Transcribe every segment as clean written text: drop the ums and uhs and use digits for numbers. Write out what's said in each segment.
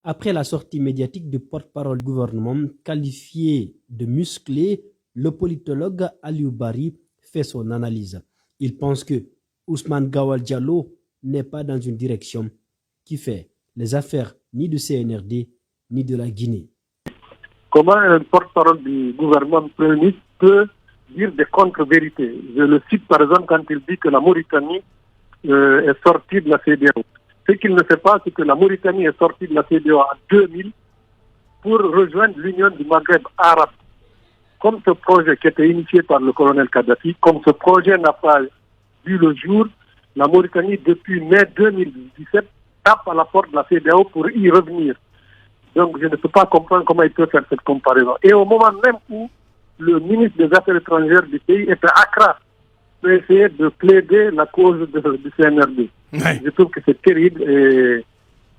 Après la sortie médiatique du porte-parole du gouvernement qualifié de musclé, le politologue Aliou Bari fait son analyse. Il pense que Ousmane Gawal Diallo n'est pas dans une direction qui fait les affaires ni du CNRD ni de la Guinée. Comment un porte-parole du gouvernement Premier ministre peut dire des contre-vérités? Je le cite par exemple quand il dit que la Mauritanie est sortie de la CEDEAO. Ce qu'il ne sait pas, c'est que la Mauritanie est sortie de la CEDEAO en 2000 pour rejoindre l'Union du Maghreb arabe. Comme ce projet qui était initié par le colonel Kadhafi, comme ce projet n'a pas vu le jour, la Mauritanie, depuis mai 2017, tape à la porte de la CEDEAO pour y revenir. Donc je ne peux pas comprendre comment il peut faire cette comparaison. Et au moment même où le ministre des Affaires étrangères du pays était à Accra pour essayer de plaider la cause du CNRD. Ouais. Je trouve que c'est terrible et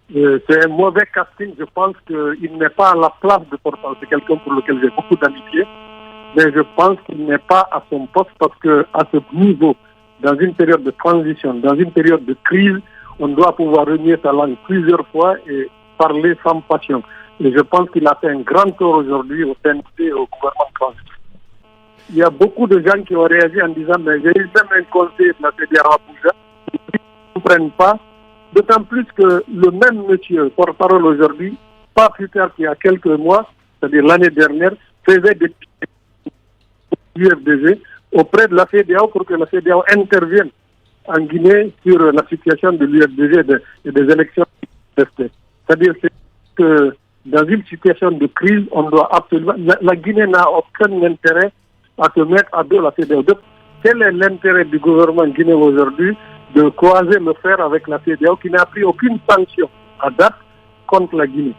c'est un mauvais casting. Je pense qu'il n'est pas à la place de porte-parole. C'est quelqu'un pour lequel j'ai beaucoup d'amitié, mais je pense qu'il n'est pas à son poste parce qu'à ce niveau, dans une période de transition, dans une période de crise, on doit pouvoir renier sa langue plusieurs fois et parler sans passion. Et je pense qu'il a fait un grand tort aujourd'hui au CNP et au gouvernement français. Il y a beaucoup de gens qui ont réagi en disant mais j'ai eu même un conseiller de la CEDEAO à Abuja qui ne comprennent pas. D'autant plus que le même monsieur, porte-parole aujourd'hui, pas plus tard qu'il y a quelques mois, c'est-à-dire l'année dernière, faisait des UFDG auprès de la CEDEAO pour que la CEDEAO intervienne en Guinée sur la situation de l'UFDG et des élections. C'est-à-dire que dans une situation de crise, on doit absolument... La Guinée n'a aucun intérêt à se mettre à dos la CEDEAO. Quel est l'intérêt du gouvernement guinéen aujourd'hui de croiser le fer avec la CEDEAO qui n'a pris aucune sanction à date contre la Guinée?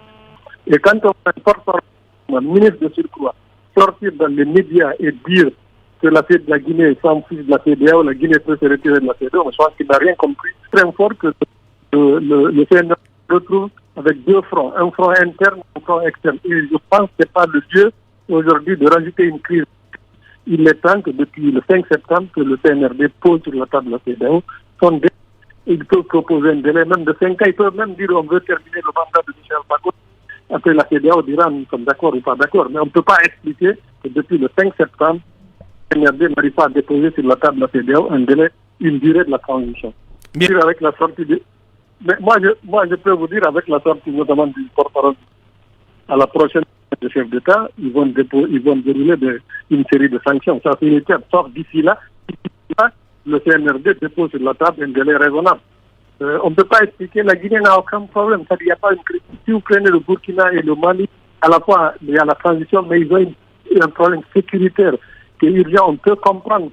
Et quand on porte un ministre de surcroît sortir dans les médias et dire que la Guinée s'en fiche de la CEDEAO, la Guinée peut se retirer de la CEDEAO, je pense qu'il n'a rien compris. C'est très fort que le CNRD se retrouve avec deux fronts, un front interne et un front externe. Et je pense que ce n'est pas le lieu aujourd'hui de rajouter une crise. Il est temps que depuis le 5 septembre, que le CNRD pose sur la table de la CEDEAO son délai. Il peut proposer un délai même de 5 ans. Il peut même dire on veut terminer le mandat de Michel Bagbo. Après la CEDEAO dira nous sommes d'accord ou pas d'accord. Mais on ne peut pas expliquer que depuis le 5 septembre, le CNRD n'arrive pas à déposer sur la table de la CEDEAO un délai, une durée de la transition. Bien. Avec la sortie de... Mais moi, je peux vous dire, avec la sortie notamment du porte-parole à la prochaine de chef d'État, ils vont dérouler une série de sanctions. Ça, c'est une étape. Sauf d'ici là, le CNRD dépose sur la table un délai raisonnable. On ne peut pas expliquer, la Guinée n'a aucun problème. Il n'y a pas une crise. Si vous prenez le Burkina et le Mali, à la fois, il y a la transition, mais ils ont un problème sécuritaire qui est urgent. On peut comprendre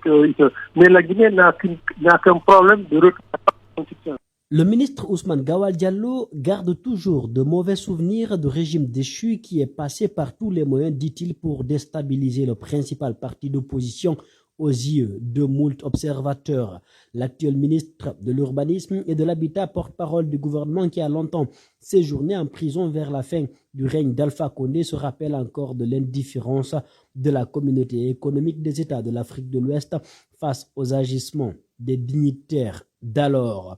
mais la Guinée n'a qu'un problème de reconstitution. Le ministre Ousmane Gawal Diallo garde toujours de mauvais souvenirs du régime déchu qui est passé par tous les moyens, dit-il, pour déstabiliser le principal parti d'opposition aux yeux de moult observateurs. L'actuel ministre de l'Urbanisme et de l'Habitat, porte-parole du gouvernement qui a longtemps séjourné en prison vers la fin du règne d'Alpha Condé, se rappelle encore de l'indifférence de la communauté économique des États de l'Afrique de l'Ouest face aux agissements des dignitaires d'alors.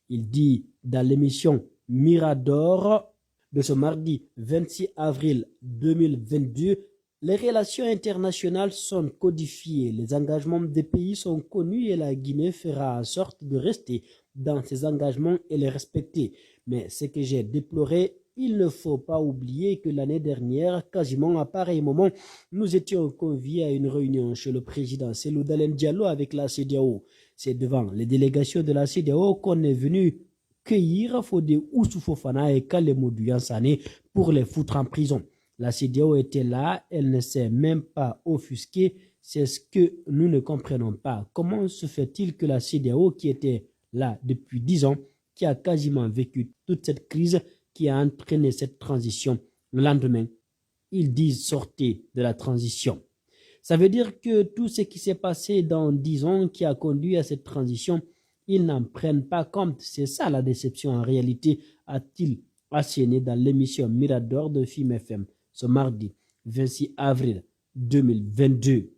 Il dit dans l'émission Mirador de ce mardi 26 avril 2022, les relations internationales sont codifiées, les engagements des pays sont connus et la Guinée fera en sorte de rester dans ses engagements et les respecter. Mais ce que j'ai déploré, il ne faut pas oublier que l'année dernière, quasiment à pareil moment, nous étions conviés à une réunion chez le président Cellou Dalein Diallo avec la CEDEAO. C'est devant les délégations de la CEDEAO qu'on est venu cueillir Fodé Oussou Fofana et Kalemodou Yansane pour les foutre en prison. La CEDEAO était là, elle ne s'est même pas offusquée. C'est ce que nous ne comprenons pas. Comment se fait-il que la CEDEAO, qui était là depuis 10 ans, qui a quasiment vécu toute cette crise, qui a entraîné cette transition, le lendemain, ils disent sortez de la transition. Ça veut dire que tout ce qui s'est passé dans 10 ans qui a conduit à cette transition, ils n'en prennent pas compte. C'est ça la déception en réalité, a-t-il asséné dans l'émission Mirador de FIM FM ce mardi 26 avril 2022.